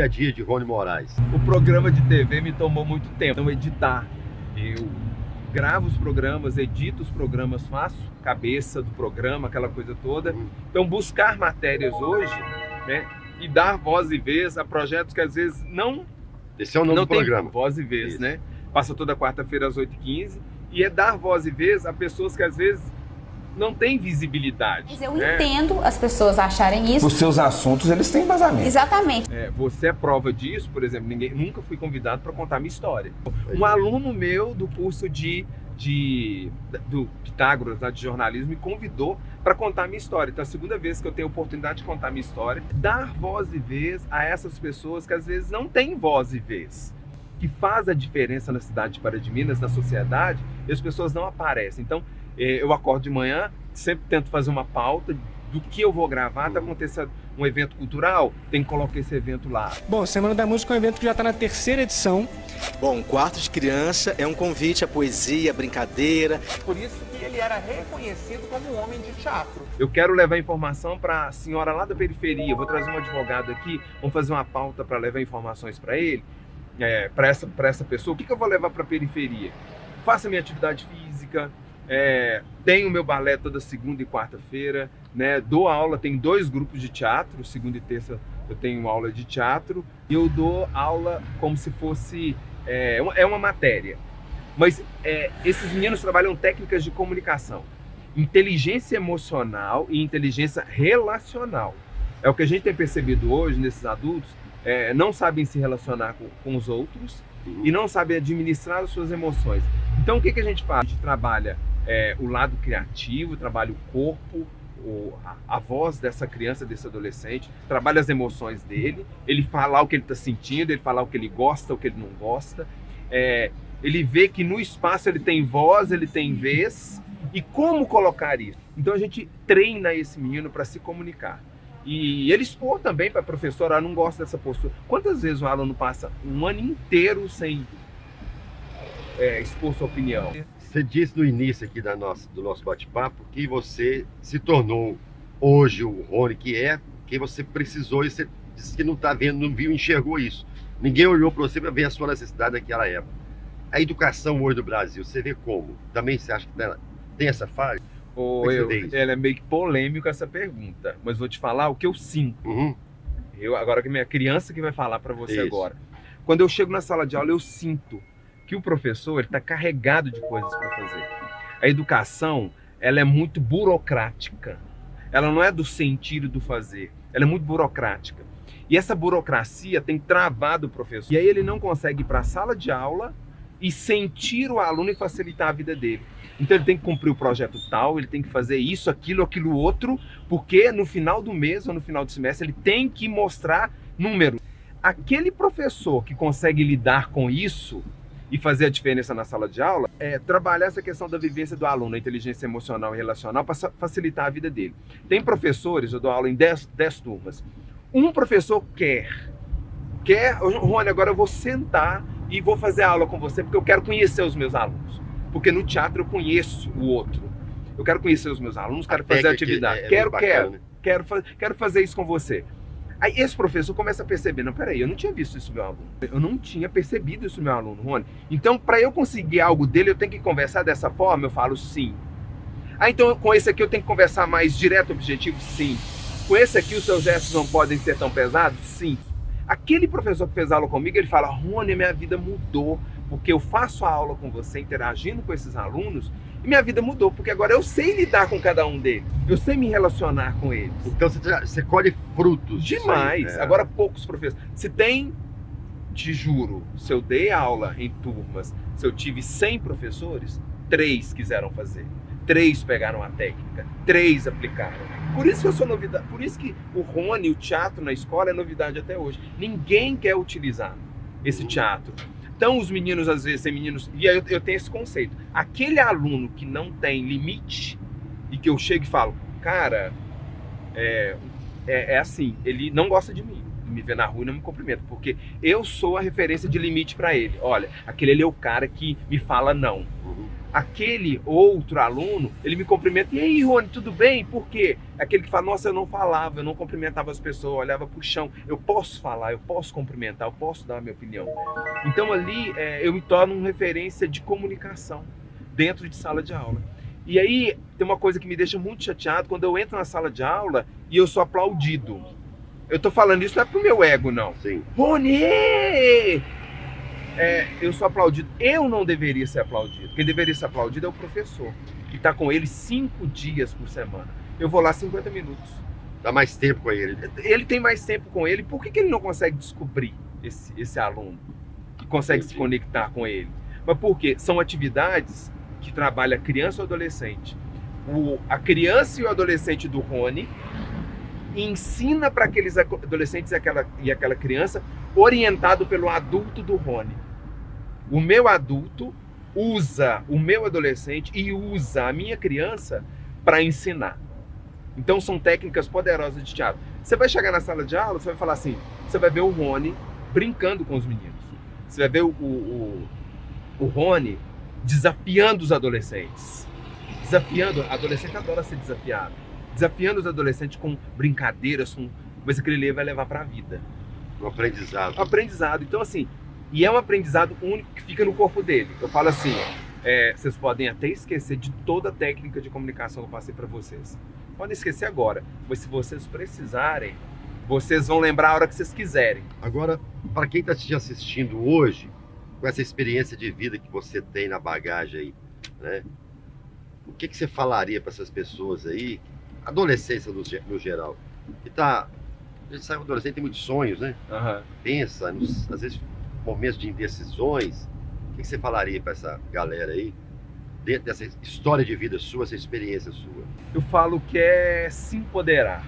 dia a dia de Rony Moraes? O programa de TV me tomou muito tempo. Então, editar. Eu gravo os programas, edito os programas, faço cabeça do programa, aquela coisa toda. Então, buscar matérias hoje, né, e dar voz e vez a projetos que às vezes não... Esse é o nome do programa. Voz e vez, Isso. né? Passa toda quarta-feira às 8h15. E é dar voz e vez a pessoas que às vezes não têm visibilidade. Mas eu entendo as pessoas acharem isso. Os seus assuntos, eles têm embasamento. Exatamente. Você é prova disso, por exemplo, nunca fui convidado para contar minha história. Um aluno meu do curso do Pitágoras, lá de jornalismo, me convidou para contar minha história. Então, é a segunda vez que eu tenho a oportunidade de contar minha história, dar voz e vez a essas pessoas que às vezes não têm voz e vez, que faz a diferença na cidade de Pará de Minas, na sociedade, e as pessoas não aparecem. Então, eu acordo de manhã, sempre tento fazer uma pauta do que eu vou gravar. Tá acontecendo um evento cultural, tem que colocar esse evento lá. Bom, Semana da Música é um evento que já está na 3ª edição. Bom, Quarto de Criança é um convite à poesia, à brincadeira. Por isso que ele era reconhecido como um homem de teatro. Eu quero levar informação para a senhora lá da periferia. Eu vou trazer um advogado aqui, vamos fazer uma pauta para levar informações para ele, para essa pessoa. O que eu vou levar para a periferia? Faça minha atividade física. Tenho meu balé toda segunda e quarta-feira, né? Dou aula, tem 2 grupos de teatro, segunda e terça eu tenho aula de teatro, e eu dou aula como se fosse uma matéria. Mas esses meninos trabalham técnicas de comunicação, inteligência emocional e inteligência relacional. É o que a gente tem percebido hoje nesses adultos, não sabem se relacionar com os outros e não sabem administrar as suas emoções. Então o que a gente faz? A gente trabalha o lado criativo, trabalha o corpo, a voz dessa criança, desse adolescente, trabalha as emoções dele, ele falar o que ele está sentindo, ele falar o que ele gosta, o que ele não gosta, ele vê que no espaço ele tem voz, ele tem vez, e como colocar isso. Então a gente treina esse menino para se comunicar. E ele expor também para a professora, não gosta dessa postura. Quantas vezes um aluno passa um ano inteiro sem expor sua opinião? Você disse no início aqui do nosso bate-papo que você se tornou hoje o Rony que você precisou, e você disse que não está vendo, não viu, enxergou isso. Ninguém olhou para você para ver a sua necessidade naquela época. A educação hoje no Brasil, você vê como? Também você acha que tem essa falha? Ela é meio que polêmica essa pergunta, mas vou te falar o que eu sinto. Agora que minha criança que vai falar para você agora. Quando eu chego na sala de aula, eu sinto que o professor está carregado de coisas para fazer. A educação, ela é muito burocrática. Ela não é do sentir e do fazer. Ela é muito burocrática. E essa burocracia tem travado o professor. E aí ele não consegue ir para a sala de aula e sentir o aluno e facilitar a vida dele. Então ele tem que cumprir o projeto tal, ele tem que fazer isso, aquilo outro, porque no final do mês ou no final do semestre ele tem que mostrar número. Aquele professor que consegue lidar com isso e fazer a diferença na sala de aula, trabalhar essa questão da vivência do aluno, a inteligência emocional e relacional, para facilitar a vida dele. Tem professores, eu dou aula em 10 turmas, um professor quer, Rony, agora eu vou sentar e vou fazer aula com você, porque eu quero conhecer os meus alunos. Porque no teatro eu conheço o outro. Eu quero conhecer os meus alunos, quero fazer atividade. Quero fazer isso com você. Aí esse professor começa a perceber, não, peraí, eu não tinha visto isso no meu aluno. Eu não tinha percebido isso no meu aluno, Rony. Então, para eu conseguir algo dele, eu tenho que conversar dessa forma? Eu falo sim. Então com esse aqui eu tenho que conversar mais direto e objetivo? Sim. Com esse aqui os seus gestos não podem ser tão pesados? Sim. Aquele professor que fez aula comigo, ele fala, Rony, minha vida mudou, porque eu faço a aula com você, interagindo com esses alunos, e minha vida mudou, porque agora eu sei lidar com cada um deles, eu sei me relacionar com eles. Então você colhe frutos. Demais. Agora poucos professores. Se tem, te juro, se eu dei aula em turmas, se eu tive 100 professores, 3 quiseram fazer, 3 pegaram a técnica, 3 aplicaram. Por isso que eu sou novidade, por isso que o Rony, o teatro na escola é novidade até hoje. Ninguém quer utilizar esse teatro. Então os meninos, às vezes, tem meninos, e aí eu tenho esse conceito, aquele aluno que não tem limite, e que eu chego e falo, cara, assim, ele não gosta de mim, me vê na rua e não me cumprimenta, porque eu sou a referência de limite para ele. Olha, aquele ali é o cara que me fala não. aquele outro aluno, ele me cumprimenta, e aí, Rony, tudo bem? Por quê? Aquele que fala, nossa, eu não falava, eu não cumprimentava as pessoas, eu olhava pro chão, eu posso falar, eu posso cumprimentar, eu posso dar a minha opinião. Então ali eu me torno uma referência de comunicação dentro de sala de aula. E aí tem uma coisa que me deixa muito chateado, quando eu entro na sala de aula e eu sou aplaudido. Eu tô falando isso não é pro meu ego, não. Sim. Rony! Eu sou aplaudido. Eu não deveria ser aplaudido. Quem deveria ser aplaudido é o professor, que está com ele 5 dias por semana. Eu vou lá 50 minutos. Dá mais tempo com ele. Ele tem mais tempo com ele. Por que ele não consegue descobrir esse aluno? Que consegue se conectar com ele? Mas por quê? São atividades que trabalham a criança ou adolescente. A criança e o adolescente do Rony ensina para aqueles adolescentes e aquela criança orientado pelo adulto do Rony. O meu adulto usa o meu adolescente e usa a minha criança para ensinar. Então são técnicas poderosas de teatro. Você vai chegar na sala de aula, você vai falar assim, você vai ver o Rony brincando com os meninos. Você vai ver o Rony desafiando os adolescentes. Desafiando, adolescente adora ser desafiado. Desafiando os adolescentes com brincadeiras, com coisa que ele vai levar para a vida. Um aprendizado. Um aprendizado. Então, assim, e é um aprendizado único que fica no corpo dele. Eu falo assim, vocês podem até esquecer de toda a técnica de comunicação que eu passei para vocês. Podem esquecer agora, mas se vocês precisarem, vocês vão lembrar a hora que vocês quiserem. Agora, para quem está te assistindo hoje, com essa experiência de vida que você tem na bagagem aí, né? O que você falaria para essas pessoas aí, adolescência no geral, que tá... A gente sabe que o adolescente tem muitos sonhos, né? Uhum. Pensa, às vezes, momentos de indecisões. O que você falaria para essa galera aí, dentro dessa história de vida sua, essa experiência sua? Eu falo que é se empoderar,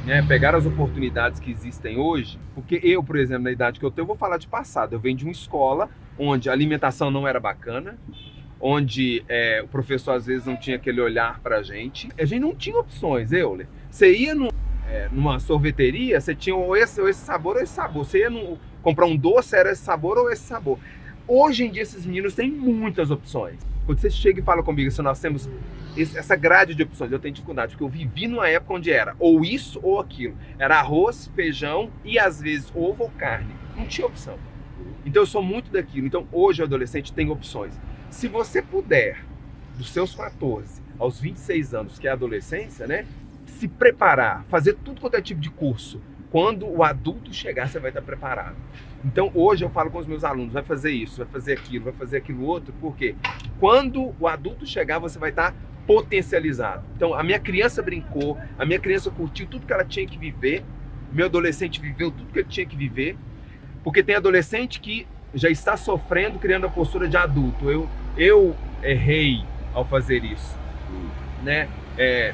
né? Pegar as oportunidades que existem hoje, porque eu, por exemplo, na idade que eu tenho, eu vou falar de passado. Eu venho de uma escola onde a alimentação não era bacana, onde o professor às vezes não tinha aquele olhar pra gente. A gente não tinha opções, Euler. Você ia numa sorveteria, você tinha ou esse sabor ou esse sabor. Você ia comprar um doce, era esse sabor ou esse sabor. Hoje em dia esses meninos têm muitas opções. Quando você chega e fala comigo, se nós temos essa grade de opções, eu tenho dificuldade, porque eu vivi numa época onde era ou isso ou aquilo. Era arroz, feijão e às vezes ovo ou carne. Não tinha opção. Então eu sou muito daquilo. Então hoje o adolescente tem opções. Se você puder, dos seus 14 aos 26 anos, que é a adolescência, né? Se preparar, fazer tudo quanto é tipo de curso. Quando o adulto chegar, você vai estar preparado. Então hoje eu falo com os meus alunos, vai fazer isso, vai fazer aquilo outro, porque quando o adulto chegar, você vai estar potencializado. Então a minha criança brincou, a minha criança curtiu tudo que ela tinha que viver, meu adolescente viveu tudo que ele tinha que viver, porque tem adolescente que já está sofrendo, criando a postura de adulto. Eu errei ao fazer isso, né?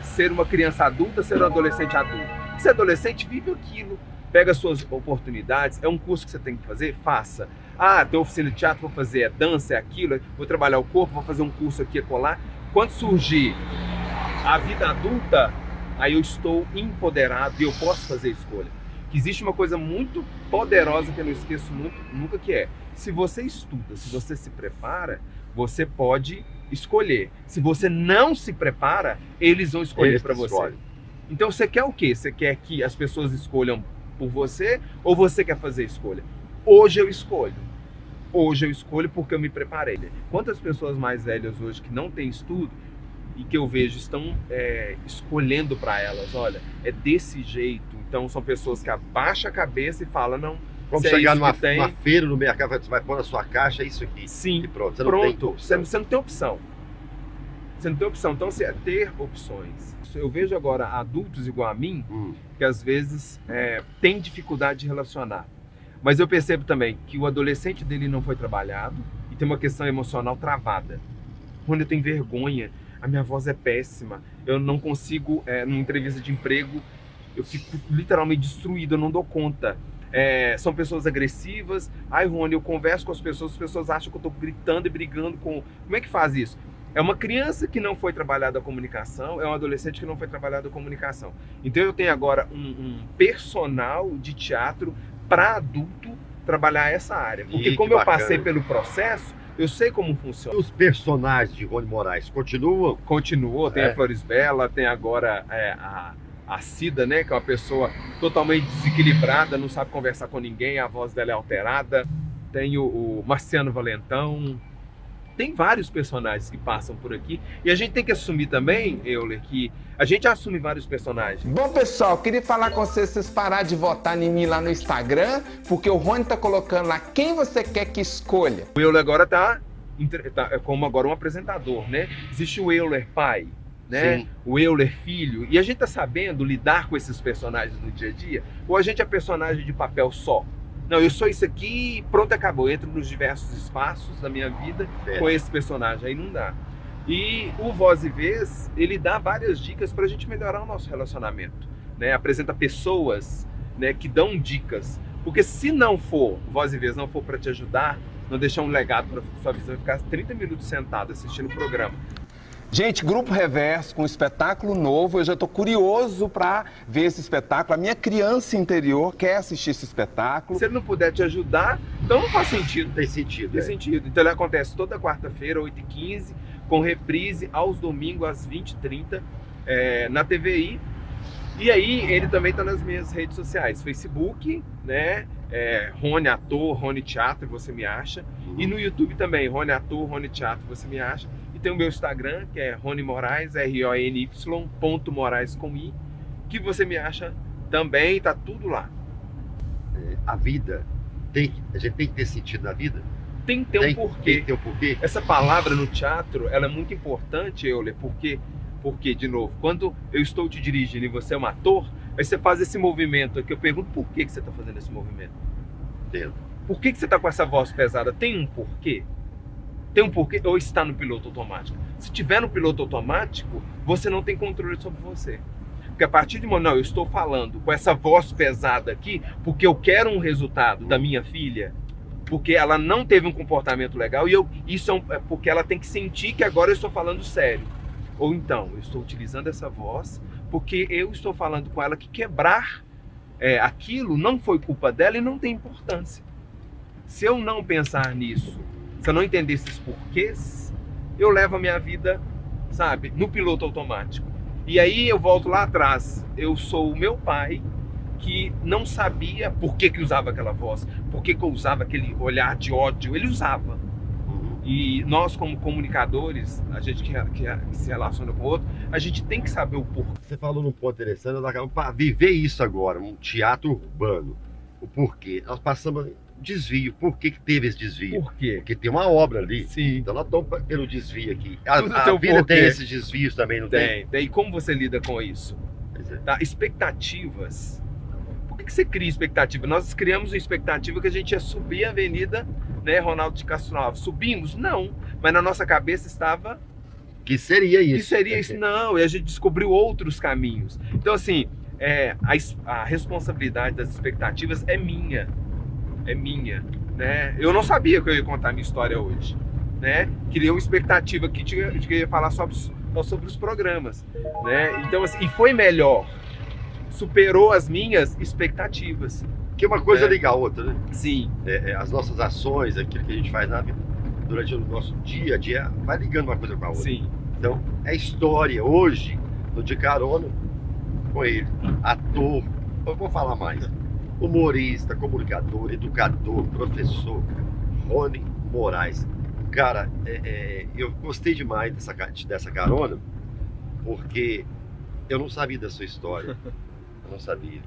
Ser uma criança adulta, ser um adolescente adulto. Ser adolescente, vive aquilo, pega as suas oportunidades. É um curso que você tem que fazer? Faça. Ah, tem oficina de teatro, vou fazer dança, aquilo, vou trabalhar o corpo, vou fazer um curso aqui, acolá. Quando surgir a vida adulta, aí eu estou empoderado e eu posso fazer escolha. Que existe uma coisa muito poderosa que eu não esqueço nunca, que é: se você estuda, se você se prepara, você pode escolher. Se você não se prepara, eles vão escolher para você. Então você quer o quê? Você quer que as pessoas escolham por você ou você quer fazer escolha? Hoje eu escolho. Hoje eu escolho porque eu me preparei. Quantas pessoas mais velhas hoje que não têm estudo e que eu vejo estão escolhendo para elas, olha, é desse jeito. Então são pessoas que abaixam a cabeça e falam, não, como chegar numa feira no mercado, você vai pôr na sua caixa, é isso aqui. Sim, e pronto. Você não tem opção. Você não tem opção. Então você é ter opções. Eu vejo agora adultos igual a mim, que às vezes tem dificuldade de relacionar. Mas eu percebo também que o adolescente dele não foi trabalhado e tem uma questão emocional travada. Quando eu tenho vergonha, a minha voz é péssima, eu não consigo, numa entrevista de emprego, eu fico literalmente destruído, eu não dou conta. São pessoas agressivas. Ai, Rony, eu converso com as pessoas acham que eu estou gritando e brigando com... Como é que faz isso? É uma criança que não foi trabalhada a comunicação, é um adolescente que não foi trabalhado a comunicação. Então eu tenho agora um personal de teatro para adulto trabalhar essa área. Porque como eu passei pelo processo, Eu sei como funciona. Os personagens de Rony Moraes continuam? Continuou, tem a Florisbela, tem agora a Cida, né? Que é uma pessoa totalmente desequilibrada, não sabe conversar com ninguém, a voz dela é alterada. Tem o Marciano Valentão. Tem vários personagens que passam por aqui. E a gente tem que assumir também, Euler, que a gente assume vários personagens. Bom, pessoal, queria falar com vocês parar de votar em mim lá no Instagram, porque o Rony tá colocando lá quem você quer que escolha. O Euler agora tá como agora um apresentador, né? Existe o Euler pai, né? Sim. O Euler filho. E a gente tá sabendo lidar com esses personagens no dia a dia? Ou a gente é personagem de papel só? Não, eu sou isso aqui, pronto, acabou. Eu entro nos diversos espaços da minha vida com esse personagem, aí não dá. E o Voz e Vez, ele dá várias dicas para a gente melhorar o nosso relacionamento, né? Apresenta pessoas, né, que dão dicas. Porque se não for, Voz e Vez não for para te ajudar, não deixar um legado para sua visão e ficar 30 minutos sentado assistindo o programa. Gente, Grupo Reverso com um espetáculo novo, eu já estou curioso para ver esse espetáculo. A minha criança interior quer assistir esse espetáculo. Se ele não puder te ajudar, então não faz sentido. Tem sentido. Tem sentido. Então ele acontece toda quarta-feira, 8h15, com reprise aos domingos, às 20h30, na TVI. E aí ele também está nas minhas redes sociais, Facebook, né? Rony Ator, Rony Teatro, você me acha. E no YouTube também, Rony Ator, Rony Teatro, você me acha. E tem o meu Instagram, que é Rony Moraes, RONY.Moraes com I, que você me acha também, tá tudo lá. A vida, a gente tem que ter sentido na vida? Tem que ter um porquê. Tem que ter um porquê. Essa palavra no teatro, ela é muito importante, Euler, porque, de novo, quando eu estou te dirigindo e você é um ator, aí você faz esse movimento aqui, eu pergunto por que você está fazendo esse movimento? Entendo. Por que você está com essa voz pesada? Tem um porquê? Tem um porquê ou está no piloto automático? Se tiver no piloto automático, você não tem controle sobre você. Porque a partir de um momento, não, eu estou falando com essa voz pesada aqui porque eu quero um resultado da minha filha, porque ela não teve um comportamento legal e isso é porque ela tem que sentir que agora eu estou falando sério. Ou então, eu estou utilizando essa voz porque eu estou falando com ela que quebrar aquilo não foi culpa dela e não tem importância. Se eu não pensar nisso, se eu não entender esses porquês, eu levo a minha vida, sabe, no piloto automático. E aí eu volto lá atrás. Eu sou o meu pai que não sabia por que usava aquela voz, por que usava aquele olhar de ódio. Ele usava. E nós, como comunicadores, a gente que se relaciona com o outro, a gente tem que saber o porquê. Você falou num ponto interessante, para viver isso agora, um teatro urbano, o porquê. Nós passamos desvio. Por que teve esse desvio? Por quê? Porque tem uma obra ali. Sim. Então nós estamos pelo desvio aqui. A vida porquê. tem esses desvios também, não tem? Tem. E como você lida com isso? Tá? Expectativas. Por que você cria expectativa? Nós criamos uma expectativa que a gente ia subir a avenida, né, Ronaldo de Castro Alves. Subimos? Não. Mas na nossa cabeça estava... Que seria isso. Que seria isso. Não. E a gente descobriu outros caminhos. Então, assim, a responsabilidade das expectativas é minha. É minha, né? Eu não sabia que eu ia contar a minha história hoje, né? Criei uma expectativa que eu ia falar só sobre os programas, né? Então, assim, e foi melhor. Superou as minhas expectativas. Que uma coisa liga a outra, né? Sim. As nossas ações, aquilo que a gente faz na vida, durante o nosso dia a dia, vai ligando uma coisa com a outra. Sim. Então, é história. Hoje, tô de carona com ele, ator, eu vou falar mais. Humorista, comunicador, educador, professor, Rony Moraes. Cara, eu gostei demais dessa carona, porque eu não sabia da sua história. Eu não sabia.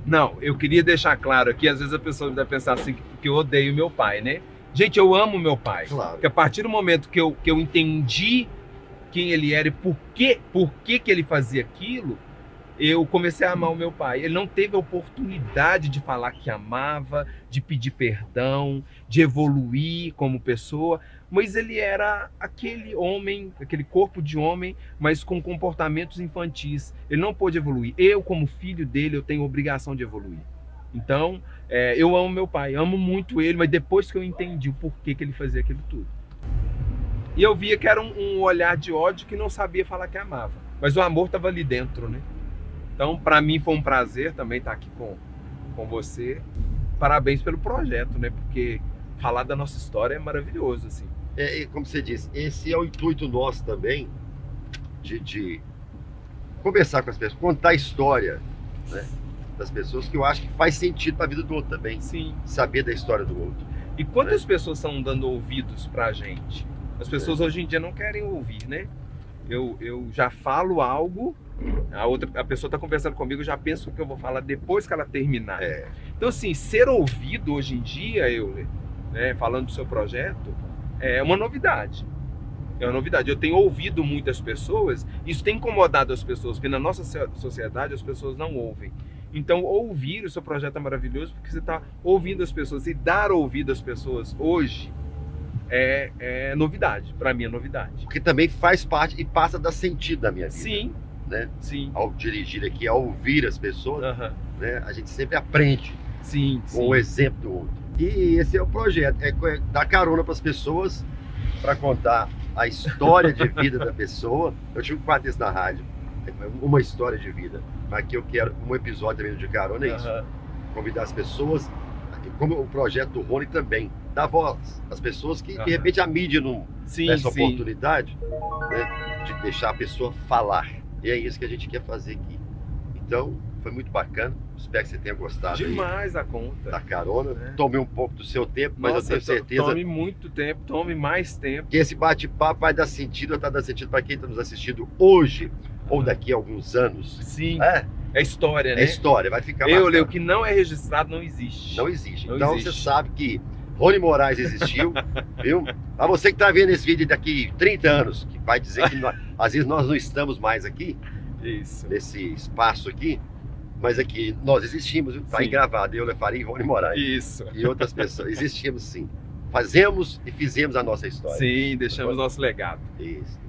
Não, eu queria deixar claro aqui, às vezes a pessoa deve pensar assim, que eu odeio meu pai, né? Gente, eu amo meu pai. Claro. Porque a partir do momento que eu entendi quem ele era e por que ele fazia aquilo, eu comecei a amar o meu pai. Ele não teve a oportunidade de falar que amava, de pedir perdão, de evoluir como pessoa, mas ele era aquele homem, aquele corpo de homem, mas com comportamentos infantis. Ele não pôde evoluir. Eu, como filho dele, eu tenho obrigação de evoluir. Então, eu amo meu pai, amo muito ele, mas depois que eu entendi o porquê que ele fazia aquilo tudo. E eu via que era um olhar de ódio que não sabia falar que amava. Mas o amor estava ali dentro, né? Então, para mim foi um prazer também estar aqui com você. Parabéns pelo projeto, né? Porque falar da nossa história é maravilhoso, assim. Como você disse, esse é o intuito nosso também, de conversar com as pessoas, contar a história, né, das pessoas, que eu acho que faz sentido para a vida do outro também. Sim. Saber da história do outro. E quantas pessoas estão dando ouvidos pra gente? As pessoas hoje em dia não querem ouvir, né? Eu já falo algo, a pessoa está conversando comigo, eu já penso o que eu vou falar depois que ela terminar. Então, assim, ser ouvido hoje em dia, Euler, né, falando do seu projeto, é uma novidade. É uma novidade. Eu tenho ouvido muitas pessoas, isso tem incomodado as pessoas, porque na nossa sociedade as pessoas não ouvem. Então, ouvir o seu projeto é maravilhoso, porque você está ouvindo as pessoas, e dar ouvido às pessoas hoje é novidade, para mim é novidade. Porque também faz parte e passa a dar sentido da minha vida. Sim. Né? Sim. Ao dirigir aqui, ao ouvir as pessoas, né? A gente sempre aprende com o exemplo do outro. E esse é o projeto, é dar carona para as pessoas, para contar a história de vida da pessoa. Eu tive um quadro desse na rádio, uma história de vida, mas que eu quero um episódio também de carona, é isso. Convidar as pessoas, como o projeto do Rony também, dar voz às pessoas que de repente a mídia não dá essa oportunidade, né, de deixar a pessoa falar. E é isso que a gente quer fazer aqui. Então, foi muito bacana. Espero que você tenha gostado. Demais a conta. Da carona. Tomei um pouco do seu tempo, mas eu tenho certeza. Tome muito tempo, tome mais tempo. Que esse bate-papo vai dar sentido, está dando sentido para quem está nos assistindo hoje ou daqui a alguns anos. Sim. É história, né? É história, vai ficar o que não é registrado não existe. Não existe. Então você sabe que Rony Moraes existiu, viu? Para você que está vendo esse vídeo daqui 30 anos, que vai dizer que às vezes nós não estamos mais aqui, nesse espaço aqui, mas aqui nós existimos, está aí gravado, eu, Lefaria e Rony Moraes. Isso. E outras pessoas, existimos sim. Fazemos e fizemos a nossa história. Sim, deixamos nosso legado. Isso.